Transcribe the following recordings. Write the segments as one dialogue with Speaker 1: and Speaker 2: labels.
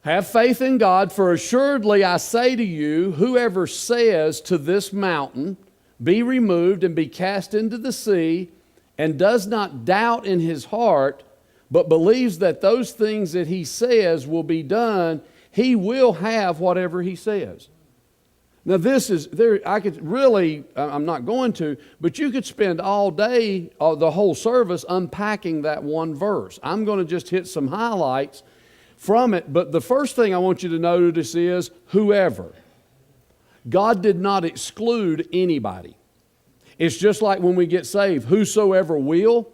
Speaker 1: Have faith in God, for assuredly I say to you, whoever says to this mountain, be removed and be cast into the sea, and does not doubt in his heart, but believes that those things that he says will be done, he will have whatever he says. Now this is, I could really, I'm not going to, but you could spend all day, the whole service, unpacking that one verse. I'm going to just hit some highlights from it, but the first thing I want you to notice is whoever. God did not exclude anybody. It's just like when we get saved, whosoever will,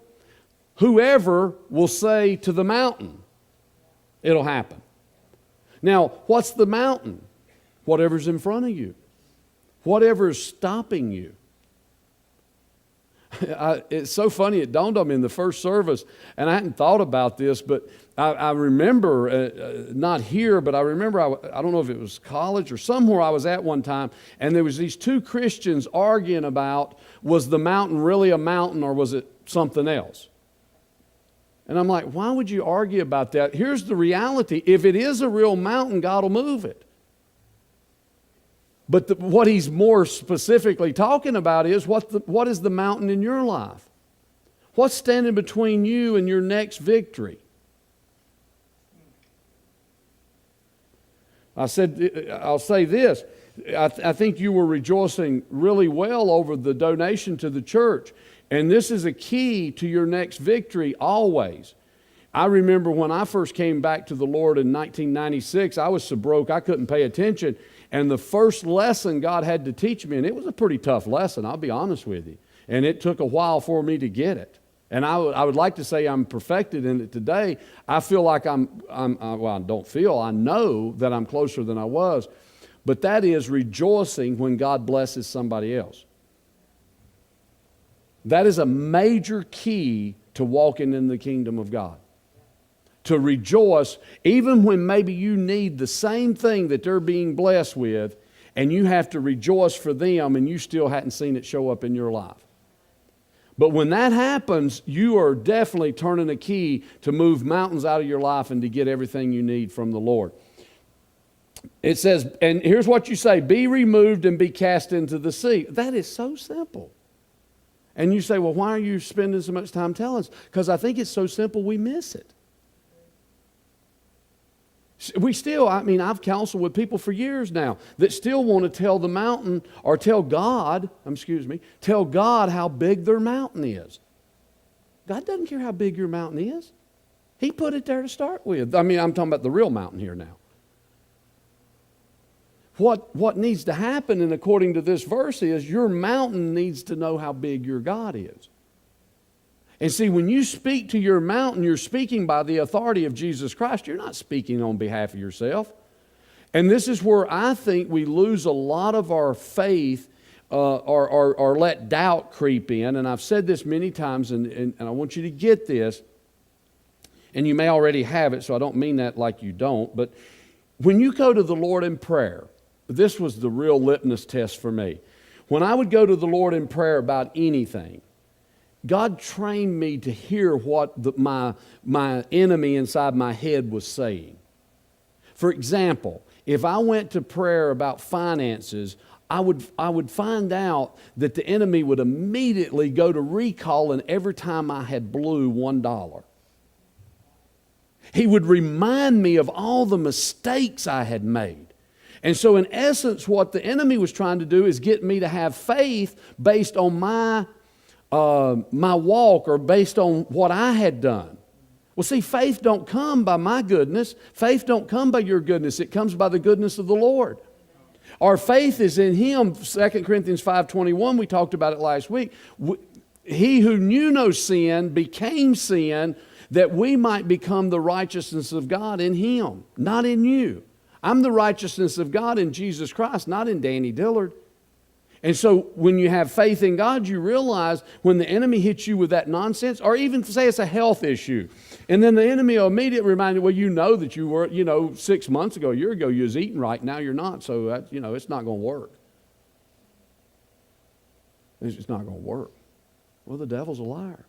Speaker 1: whoever will say to the mountain, it'll happen. Now, what's the mountain? Whatever's in front of you. Whatever's stopping you. It's so funny, it dawned on me in the first service, and I hadn't thought about this, but I remember, not here, but I remember, I don't know if it was college or somewhere I was at one time, and there was these two Christians arguing about, was the mountain really a mountain or was it something else? And I'm like, why would you argue about that? Here's the reality. If it is a real mountain, God will move it. But what he's more specifically talking about is what is the mountain in your life? What's standing between you and your next victory? I'll say this. I think you were rejoicing really well over the donation to the church. And this is a key to your next victory always. I remember when I first came back to the Lord in 1996, I was so broke I couldn't pay attention. And the first lesson God had to teach me, and it was a pretty tough lesson, I'll be honest with you. And it took a while for me to get it. And I would like to say I'm perfected in it today. I feel like I don't feel, I know that I'm closer than I was. But that is rejoicing when God blesses somebody else. That is a major key to walking in the kingdom of God. To rejoice, even when maybe you need the same thing that they're being blessed with, and you have to rejoice for them, and you still hadn't seen it show up in your life. But when that happens, you are definitely turning a key to move mountains out of your life and to get everything you need from the Lord. It says, and here's what you say, be removed and be cast into the sea. That is so simple. And you say, well, why are you spending so much time telling us? Because I think it's so simple we miss it. We still, I've counseled with people for years now that still want to tell the mountain or tell God how big their mountain is. God doesn't care how big your mountain is. He put it there to start with. I'm talking about the real mountain here now. What needs to happen, and according to this verse, is your mountain needs to know how big your God is. And see, when you speak to your mountain, you're speaking by the authority of Jesus Christ. You're not speaking on behalf of yourself. And this is where I think we lose a lot of our faith or let doubt creep in. And I've said this many times, and I want you to get this. And you may already have it, so I don't mean that like you don't. But when you go to the Lord in prayer, this was the real litmus test for me. When I would go to the Lord in prayer about anything, God trained me to hear what my enemy inside my head was saying. For example, if I went to prayer about finances, I would find out that the enemy would immediately go to recalling every time I had blew $1. He would remind me of all the mistakes I had made. And so in essence, what the enemy was trying to do is get me to have faith based on my walk or based on what I had done. Well, see, faith don't come by my goodness. Faith don't come by your goodness. It comes by the goodness of the Lord. Our faith is in Him. 2 Corinthians 5:21, we talked about it last week. He who knew no sin became sin that we might become the righteousness of God in Him, not in you. I'm the righteousness of God in Jesus Christ, not in Danny Dillard. And so when you have faith in God, you realize when the enemy hits you with that nonsense, or even say it's a health issue, and then the enemy will immediately remind you, well, you know that you were, 6 months ago, a year ago, you was eating right, now you're not, so that, it's not going to work. It's just not going to work. Well, the devil's a liar.